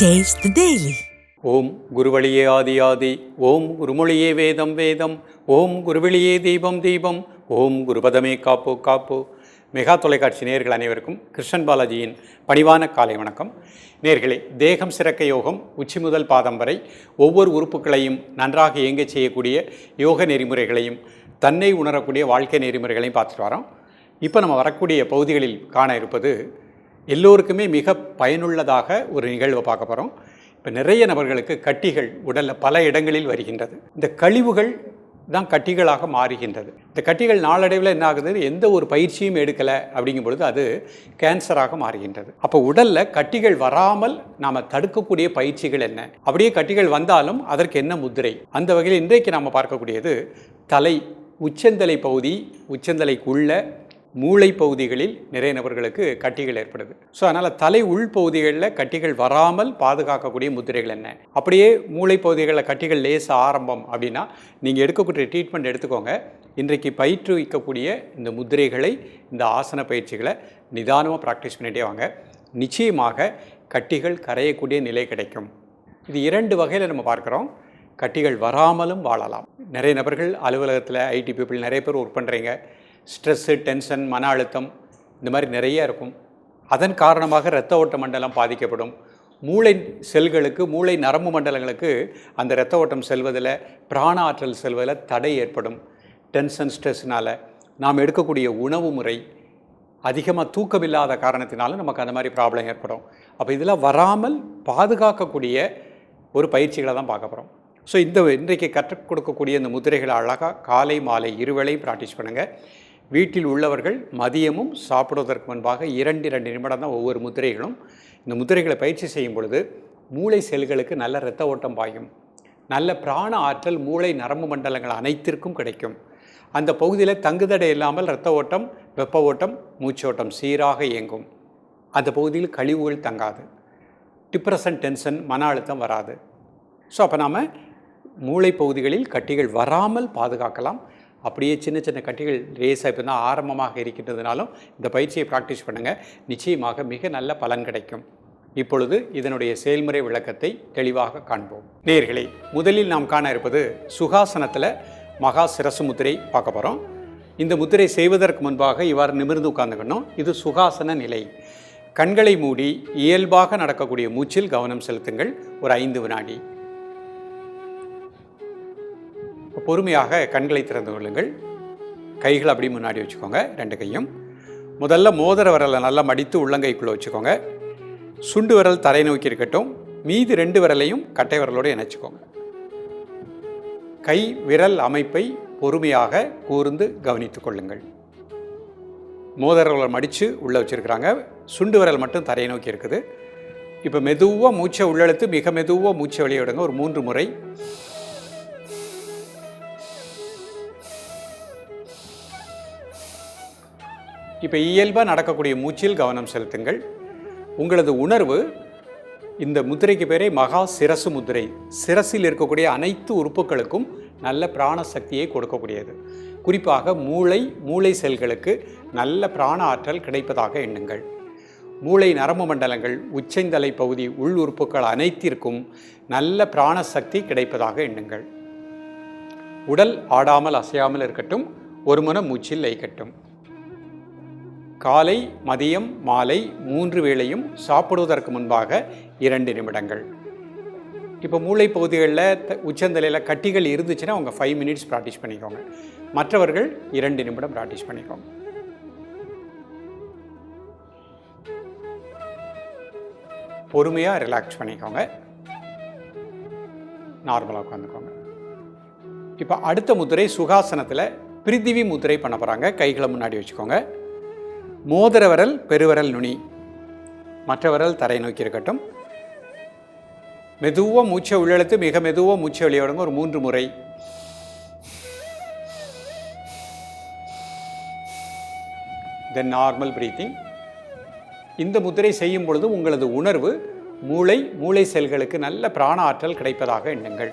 Taste the Daily. ஓம் குருவழியே ஆதி ஆதி, ஓம் குருமொழியே வேதம் வேதம், ஓம் குருவெளியே தீபம் தீபம், ஓம் குருபதமே காப்பு காப்பு. மெகா தொலைக்காட்சி நேயர்கள் அனைவருக்கும் கிருஷ்ணன் பாலாஜியின் பணிவான காலை வணக்கம். நேயர்களே, தேகம் சிறக்க யோகம் உச்சி முதல் பாதம் வரை ஒவ்வொரு உறுப்புகளையும் நன்றாக இயங்கச் செய்யக்கூடிய யோக நெறிமுறைகளையும் தன்னை உணரக்கூடிய வாழ்க்கை நெறிமுறைகளையும் பார்த்துட்டு வரோம். இப்போ நம்ம வரக்கூடிய பகுதிகளில் காண இருப்பது எல்லோருக்குமே மிக பயனுள்ளதாக ஒரு நிகழ்வை பார்க்க போகிறோம். இப்போ நிறைய நபர்களுக்கு கட்டிகள் உடலில் பல இடங்களில் வருகின்றது. இந்த கழிவுகள் தான் கட்டிகளாக மாறுகின்றது. இந்த கட்டிகள் நாளடைவில் என்ன ஆகுது, எந்த ஒரு பயிற்சியும் எடுக்கலை அப்படிங்கும் பொழுது அது கேன்சராக மாறுகின்றது. அப்போ உடலில் கட்டிகள் வராமல் நாம் தடுக்கக்கூடிய பயிற்சிகள் என்ன, அப்படியே கட்டிகள் வந்தாலும் அதற்கு என்ன முத்திரை, அந்த வகையில் இன்றைக்கு நாம் பார்க்கக்கூடியது தலை, உச்சந்தலை பகுதி, உச்சந்தலைக்குள்ள மூளை பகுதிகளில் நிறைய நபர்களுக்கு கட்டிகள் ஏற்படுது. ஸோ அதனால் தலை உள் பகுதிகளில் கட்டிகள் வராமல் பாதுகாக்கக்கூடிய முத்திரைகள் என்ன, அப்படியே மூளை பகுதிகளில் கட்டிகள் லேச ஆரம்பம் அப்படின்னா நீங்கள் எடுக்கக்கூடிய ட்ரீட்மெண்ட் எடுத்துக்கோங்க. இன்றைக்கு பயிற்றுவிக்கக்கூடிய இந்த முத்திரைகளை, இந்த ஆசன பயிற்சிகளை நிதானமாக ப்ராக்டிஸ் பண்ணிகிட்டே வாங்க. நிச்சயமாக கட்டிகள் கரையக்கூடிய நிலை கிடைக்கும். இது இரண்டு வகையில் நம்ம பார்க்குறோம். கட்டிகள் வராமலும் வாழலாம். நிறைய நபர்கள் அலுவலகத்தில் ஐடி பீப்புள் நிறைய பேர் ஒர்க் பண்ணுறீங்க. ஸ்ட்ரெஸ்ஸு, டென்ஷன், மன அழுத்தம் இந்த மாதிரி நிறைய இருக்கும். அதன் காரணமாக இரத்த ஓட்ட மண்டலம் பாதிக்கப்படும். மூளை செல்களுக்கு, மூளை நரம்பு மண்டலங்களுக்கு அந்த இரத்த ஓட்டம் செல்வதில், பிராண ஆற்றல் செல்வதில் தடை ஏற்படும். டென்ஷன், ஸ்ட்ரெஸ்னால் நாம் எடுக்கக்கூடிய உணவு முறை, அதிகமாக தூக்கமில்லாத காரணத்தினாலும் நமக்கு அந்த மாதிரி ப்ராப்ளம் ஏற்படும். அப்போ இதெல்லாம் வராமல் பாதுகாக்கக்கூடிய ஒரு பயிற்சிகளை தான் பார்க்க போகிறோம். ஸோ இன்றைக்கு கற்றுக் கொடுக்கக்கூடிய இந்த முத்திரைகளை அழகாக காலை மாலை இருவேளையும் ப்ராக்டிஸ் பண்ணுங்கள். வீட்டில் உள்ளவர்கள் மதியமும் சாப்பிடுவதற்கு முன்பாக 2 நிமிடம் தான் ஒவ்வொரு முத்திரைகளும். இந்த முத்திரைகளை பயிற்சி செய்யும் பொழுது மூளை செல்களுக்கு நல்ல இரத்த ஓட்டம் பாயும். நல்ல பிராண ஆற்றல் மூளை நரம்பு மண்டலங்கள் அனைத்திற்கும் கிடைக்கும். அந்த பகுதியில் தங்குதடை இல்லாமல் இரத்த ஓட்டம், வெப்ப ஓட்டம், மூச்சோட்டம் சீராக இயங்கும். அந்த பகுதியில் கழிவுகள் தங்காது. டிப்ரெஷன், டென்ஷன், மன அழுத்தம் வராது. ஸோ அப்போ நாம் மூளை பகுதிகளில் கட்டிகள் வராமல் பாதுகாக்கலாம். அப்படியே சின்ன சின்ன கட்டிகள் ரேஸாக இப்போ தான் ஆரம்பமாக இருக்கின்றதுனாலும் இந்த பயிற்சியை ப்ராக்டிஸ் பண்ணுங்கள். நிச்சயமாக மிக நல்ல பலன் கிடைக்கும். இப்பொழுது இதனுடைய செயல்முறை விளக்கத்தை தெளிவாக காண்போம். நேயர்களே, முதலில் நாம் காண இருப்பது சுகாசனத்தில் மகா சிரசு முத்திரை பார்க்க போகிறோம். இந்த முத்திரை செய்வதற்கு முன்பாக இவ்வாறு நிமிர்ந்து உட்கார்ந்துக்கணும். இது சுகாசன நிலை. கண்களை மூடி இயல்பாக நடக்கக்கூடிய மூச்சில் கவனம் செலுத்துங்கள். ஒரு 5 வினாடி. பொறுமையாக கண்களை திறந்து கொள்ளுங்கள். கைகளை அப்படி முன்னாடி வச்சுக்கோங்க, 2 கையும். முதல்ல மோதிர விரலை நல்லா மடித்து உள்ளங்கைக்குள்ளே வச்சுக்கோங்க. சுண்டு விரல் தரை நோக்கி இருக்கட்டும். மீதி 2 விரலையும் கட்டை விரலோடு இணைச்சிக்கோங்க. கை விரல் அமைப்பை பொறுமையாக கூர்ந்து கவனித்து கொள்ளுங்கள். மோதிர விரலை மடித்து உள்ளே வச்சுருக்கிறாங்க. சுண்டு விரல் மட்டும் தரையை நோக்கி இருக்குது. இப்போ மெதுவாக மூச்சை உள்ளெழுத்து மிக மெதுவாக மூச்சை வெளியே விடுங்க. ஒரு 3 முறை. இப்போ இயல்பாக நடக்கக்கூடிய மூச்சில் கவனம் செலுத்துங்கள். உங்களது உணர்வு, இந்த முத்திரைக்கு பேரே மகா சிரசு முத்திரை. சிரசில் இருக்கக்கூடிய அனைத்து உறுப்புகளுக்கும் நல்ல பிராண சக்தியை கொடுக்கக்கூடியது. குறிப்பாக மூளை செல்களுக்கு நல்ல பிராண ஆற்றல் கிடைப்பதாக எண்ணுங்கள். மூளை நரம்பு மண்டலங்கள், உச்சந்தலை பகுதி, உள் உறுப்புகள் அனைத்திற்கும் நல்ல பிராண சக்தி கிடைப்பதாக எண்ணுங்கள். உடல் ஆடாமல் அசையாமல் இருக்கட்டும். ஒரு முறை மூச்சில் லயிக்கட்டும். காலை, மதியம், மாலை 3 வேளையும் சாப்பிடுவதற்கு முன்பாக 2 நிமிடங்கள். இப்போ மூளை பகுதிகளில், உச்சந்தலையில் கட்டிகள் இருந்துச்சுன்னா அவங்க 5 மினிட்ஸ் ப்ராக்டிஸ் பண்ணிக்கோங்க. மற்றவர்கள் 2 நிமிடம் ப்ராக்டிஸ் பண்ணிக்கோங்க. பொறுமையாக ரிலாக்ஸ் பண்ணிக்கோங்க. நார்மலாக உட்காந்துக்கோங்க. இப்போ அடுத்த முத்திரை சுகாசனத்தில் பிரிதிவி முத்திரை பண்ண போகிறாங்க. கைகளை முன்னாடி வச்சுக்கோங்க. மோதிர விரல் பெருவிரல் நுனி, மற்ற விரல் தரை நோக்கி இருக்கட்டும். மெதுவாக மூச்சை உள்ளெழுத்து மிக மெதுவாக மூச்சை வெளியே விடுங்க. ஒரு 3 முறை. தென் நார்மல் பிரீத்திங். இந்த முத்திரை செய்யும் பொழுது உங்களது உணர்வு மூளை செல்களுக்கு நல்ல பிராண ஆற்றல் கிடைப்பதாக எண்ணுங்கள்.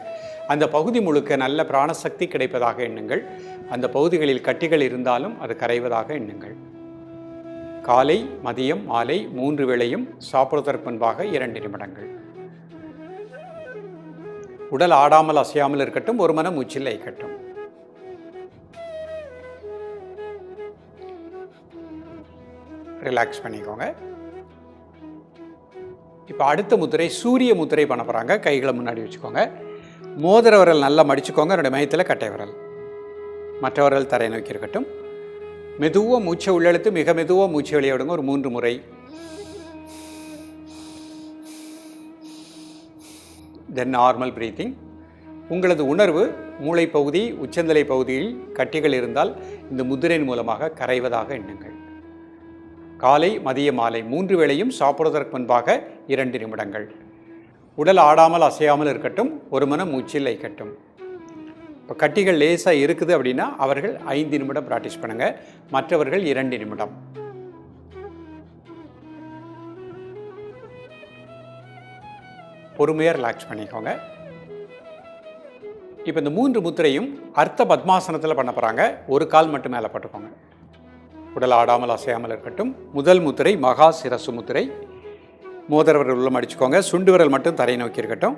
அந்த பகுதி முழுக்க நல்ல பிராணசக்தி கிடைப்பதாக எண்ணுங்கள். அந்த பகுதிகளில் கட்டிகள் இருந்தாலும் அது கரைவதாக எண்ணுங்கள். காலை, மதியம், மாலை 3 வேளையும் சாப்பிடுவதற்கு முன்பாக 2 நிமிடங்கள். உடல் ஆடாமல் அசையாமல் இருக்கட்டும். ஒரு மன மூச்சில் லயிக்கட்டும். ரிலாக்ஸ் பண்ணிக்கோங்க. இப்போ அடுத்த முத்திரை சூரிய முத்திரை பண்ண போகிறாங்க. கைகளை முன்னாடி வச்சுக்கோங்க. மோதிர விரல் நல்லா மடிச்சுக்கோங்க. என்னுடைய மையத்தில் கட்டை விரல், மற்ற விரல் தரையை நோக்கி இருக்கட்டும். மெதுவாக மூச்சை உள்ளெழுத்து மிக மெதுவாக மூச்சை வெளியே விடுங்க. ஒரு 3 முறை. தென் நார்மல் பிரீத்திங். உங்களது உணர்வு மூளை பகுதி, உச்சந்தலை பகுதியில் கட்டிகள் இருந்தால் இந்த முத்திரையின் மூலமாக கரைவதாக எண்ணுங்கள். காலை மதிய மாலை 3 வேளையும் சாப்பிடுவதற்கு முன்பாக 2 நிமிடங்கள். உடல் ஆடாமல் அசையாமல் இருக்கட்டும். ஒரு மன மூச்சில் லயிக்கட்டும். இப்போ கட்டிகள் லேசாக இருக்குது அப்படின்னா அவர்கள் 5 நிமிடம் ப்ராக்டிஸ் பண்ணுங்கள். மற்றவர்கள் 2 நிமிடம். பொறுமையாக ரிலாக்ஸ் பண்ணிக்கோங்க. இப்போ இந்த 3 முத்திரையும் அர்த்த பத்மாசனத்தில் பண்ண போகிறாங்க. ஒரு கால் மட்டும் மேலே போட்டுக்கோங்க. உடல் ஆடாமல் அசையாமல் இருக்கட்டும். முதல் முத்திரை மகா சிரசு முத்திரை. மோதிர விரல் உள்ள மடிச்சுக்கோங்க. சுண்டு விரல் மட்டும் தரையை நோக்கி இருக்கட்டும்.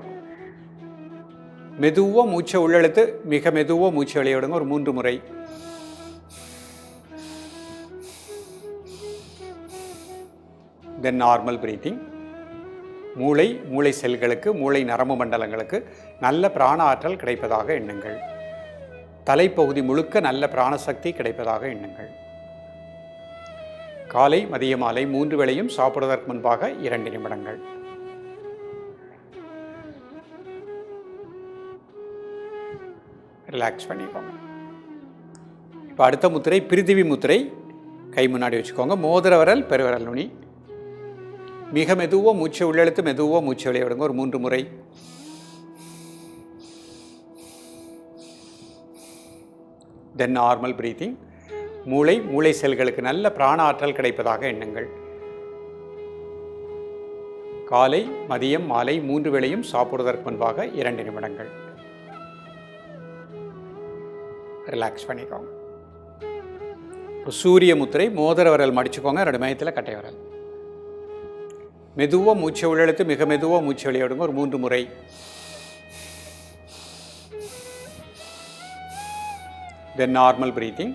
மெதுவாக மூச்சை உள்ளெழுத்து மிக மெதுவாக மூச்சை வெளியே விடுங்க. ஒரு 3 முறை. தென் நார்மல் பிரீத்திங். மூளை செல்களுக்கு, மூளை நரம்பு மண்டலங்களுக்கு நல்ல பிராண ஆற்றல் கிடைப்பதாக எண்ணுங்கள். தலைப்பகுதி முழுக்க நல்ல பிராணசக்தி கிடைப்பதாக எண்ணுங்கள். காலை மதிய மாலை 3 வேளையும் சாப்பிடுவதற்கு முன்பாக 2 நிமிடங்கள். ரிலாக்ஸ் பண்ணிக்கோங்க. இப்போ அடுத்த முத்திரை பிரிதிவி முத்திரை. கை முன்னாடி வச்சுக்கோங்க. மோதிர விரல் பெருவிரல் நுனி. மிக மெதுவாக மூச்சை உள்ளெழுத்து மெதுவாக மூச்சை வெளியே விடுங்க. ஒரு 3 முறை. தென் நார்மல் பிரீத்திங். மூளை செல்களுக்கு நல்ல பிராண ஆற்றல் கிடைப்பதாக எண்ணுங்கள். காலை மதியம் மாலை 3 வேளையும் சாப்பிடுவதற்கு முன்பாக 2 நிமிடங்கள். ரிலாக்ஸ் பண்ணிக்கோங்க. இப்போ சூரிய முத்திரை. மோதிர விரல் மடிச்சுக்கோங்க. 2 மையத்தில் கட்டை விரல். மெதுவாக மூச்சை உள்ளெழுத்து மிக மெதுவாக மூச்சை வெளியே விடுங்க. ஒரு 3 முறை. தென் நார்மல் பிரீத்திங்.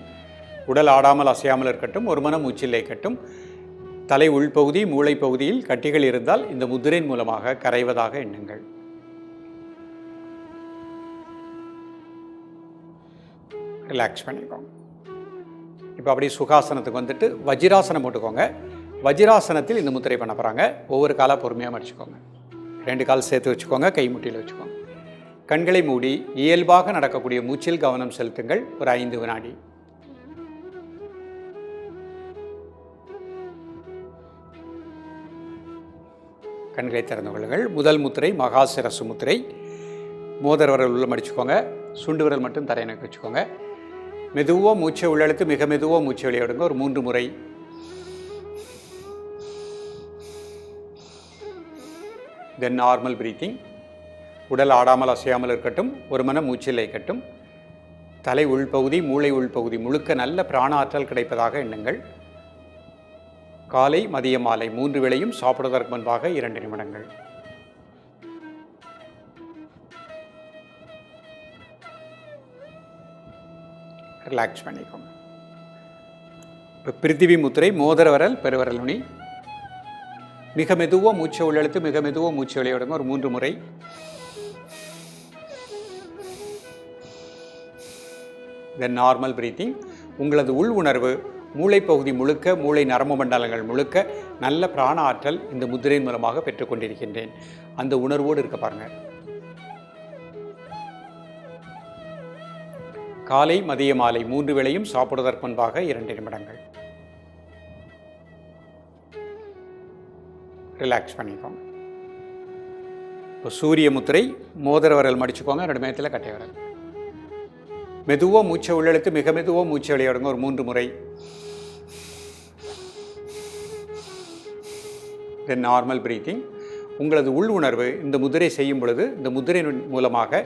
உடல் ஆடாமல் அசையாமல் இருக்கட்டும். ஒரு மன மூச்சில் லயிக்கட்டும். தலை உள்பகுதி, மூளை பகுதியில் கட்டிகள் இருந்தால் இந்த முத்திரையின் மூலமாக கரைவதாக எண்ணுங்கள். ரிலாக்ஸ் பண்ணிக்கோங்க. இப்போ அப்படியே சுகாசனத்துக்கு வந்துட்டு வஜ்ராசனம் போட்டுக்கோங்க. வஜ்ராசனத்தில் இந்த முத்திரை பண்ண போகிறாங்க. ஒவ்வொரு காலாக பொறுமையாக மடிச்சுக்கோங்க. 2 கால் சேர்த்து வச்சுக்கோங்க. கை முட்டியில் வச்சுக்கோங்க. கண்களை மூடி இயல்பாக நடக்கக்கூடிய மூச்சில் கவனம் செலுத்துங்கள். ஒரு 5 வினாடி. கண்களை திறந்து கொள்ளுங்கள். முதல் முத்திரை மகா சிரசு முத்திரை. மோதிர விரல் உள்ள மடிச்சுக்கோங்க. சுண்டு விரல் மட்டும் தரையை நோக்கி வச்சுக்கோங்க. மெதுவாக மூச்சை உள்ளெழுத்து மிக மெதுவாக மூச்சை வெளியே விடுங்க. ஒரு 3 முறை. தென் நார்மல் பிரீத்திங். உடல் ஆடாமல் அசையாமல் இருக்கட்டும். ஒரு மன மூச்சில் லயிக்கட்டும். தலை உள்பகுதி, மூளை உள்பகுதி முழுக்க நல்ல பிராண ஆற்றல் கிடைப்பதாக எண்ணுங்கள். காலை மதிய மாலை 3 வேளையும் சாப்பிடுவதற்கு முன்பாக 2 நிமிடங்கள். ரிலாக்ஸ் பண்ணிக்கோங்க. இப்போ பிரித்திவி முத்திரை. மோதிர விரல் பெருவிரல் நுனி. மிக மெதுவாக மூச்சை உள்ளெழுத்து மிக மெதுவாக மூச்சை வெளியே விடுங்க. ஒரு 3 முறை. தென் நார்மல் பிரீத்திங். உங்களது உள் உணர்வு மூளை பகுதி முழுக்க, மூளை நரம்பு மண்டலங்கள் முழுக்க நல்ல பிராண ஆற்றல் இந்த முத்திரையின் மூலமாக பெற்றுக்கொண்டிருக்கின்றேன். அந்த உணர்வோடு இருக்க பாருங்க. காலை மதிய மாலை 3 வேளையும் சாப்பிடுவதற்கு முன்பாக 2 நிமிடங்கள். ரிலாக்ஸ் பண்ணிக்கோங்க. இப்போ சூரிய முத்திரை. மோதிர விரல் மடிச்சுக்கோங்க. 2 மையத்தில் கட்டை விரல். மெதுவாக மூச்சை உள்ளெழுத்து மிக மெதுவாக மூச்சை வெளியே விடுங்க. ஒரு 3 முறை. தென் நார்மல் பிரீத்திங். உங்களது உள் உணர்வு இந்த முதிரை செய்யும் பொழுது இந்த முதிரையின் மூலமாக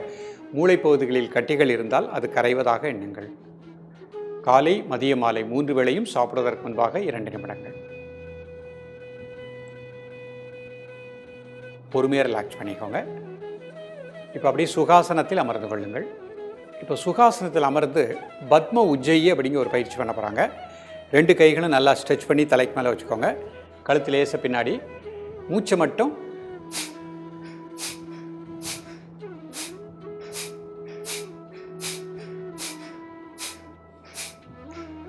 மூளைப்பகுதிகளில் கட்டிகள் இருந்தால் அது கரைவதாக எண்ணுங்கள். காலை மதிய மாலை 3 வேளையும் சாப்பிடுவதற்கு முன்பாக 2 நிமிடங்கள். பொறுமையாக ரிலாக்ஸ் பண்ணிக்கோங்க. இப்போ அப்படியே சுகாசனத்தில் அமர்ந்து கொள்ளுங்கள். இப்போ சுகாசனத்தில் அமர்ந்து பத்ம உஜ்ஜயி அப்படிங்கிற ஒரு பயிற்சி பண்ண போகிறாங்க. 2 கைகளும் நல்லா ஸ்ட்ரெச் பண்ணி தலைக்கு மேலே வச்சுக்கோங்க. கழுத்து லேச பின்னாடி மூச்சை மட்டும்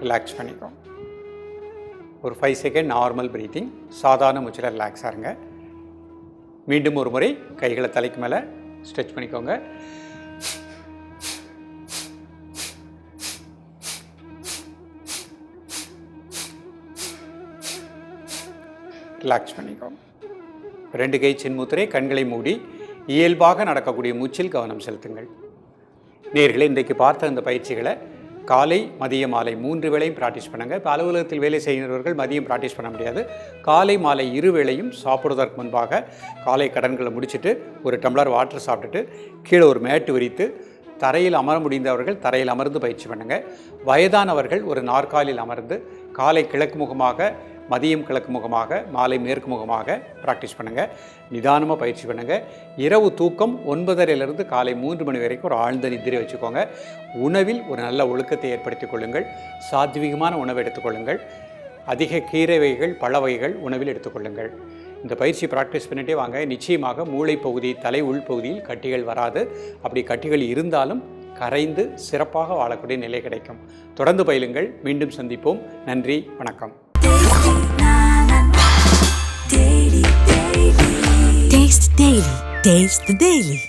ரிலாக்ஸ் பண்ணிக்கோங்க. ஒரு 5 செகண்ட் நார்மல் ப்ரீத்திங், சாதாரண மூச்சில் ரிலாக்ஸாக இருங்க. மீண்டும் ஒரு முறை கைகளை தலைக்கு மேலே ஸ்ட்ரெச் பண்ணிக்கோங்க. ரிலாக்ஸ் பண்ணிக்கோங்க. 2 கை சின்முத்திரை, கண்களை மூடி இயல்பாக நடக்கக்கூடிய மூச்சில் கவனம் செலுத்துங்கள். நேயர்களே, இன்றைக்கு பார்த்த இந்த பயிற்சிகளை காலை, மதிய, மாலை 3 வேளையும் ப்ராக்டிஸ் பண்ணுங்கள். இப்போ அலுவலகத்தில் வேலை செய்கிறவர்கள் மதியம் ப்ராக்டிஸ் பண்ண முடியாது. காலை, மாலை 2 வேளையும் சாப்பிடுவதற்கு முன்பாக காலை கடன்களை முடிச்சுட்டு ஒரு டம்ளர் வாட்டர் சாப்பிட்டுட்டு கீழே ஒரு மேட்டு விரித்து தரையில் அமர முடிந்தவர்கள் தரையில் அமர்ந்து பயிற்சி பண்ணுங்கள். வயதானவர்கள் ஒரு நாற்காலியில் அமர்ந்து காலை கிழக்கு முகமாக, மதியம் கிழக்கு முகமாக, மாலை மேற்கு முகமாக ப்ராக்டிஸ் பண்ணுங்கள். நிதானமாக பயிற்சி பண்ணுங்கள். இரவு தூக்கம் 9:30 காலை 3 மணி வரைக்கும் ஒரு ஆழ்ந்த நித்திரை வச்சுக்கோங்க. உணவில் ஒரு நல்ல ஒழுக்கத்தை ஏற்படுத்திக் கொள்ளுங்கள். சாத்வீகமான உணவு எடுத்துக்கொள்ளுங்கள். அதிக கீரை வகைகள், பழ வகைகள் உணவில் எடுத்துக்கொள்ளுங்கள். இந்த பயிற்சி ப்ராக்டிஸ் பண்ணிகிட்டே வாங்க. நிச்சயமாக மூளை பகுதி, தலை உள்பகுதியில் கட்டிகள் வராது. அப்படி கட்டிகள் இருந்தாலும் கரைந்து சிறப்பாக வாழக்கூடிய நிலை கிடைக்கும். தொடர்ந்து பயிலுங்கள். மீண்டும் சந்திப்போம். நன்றி, வணக்கம். Taste the Daily. Taste the Daily.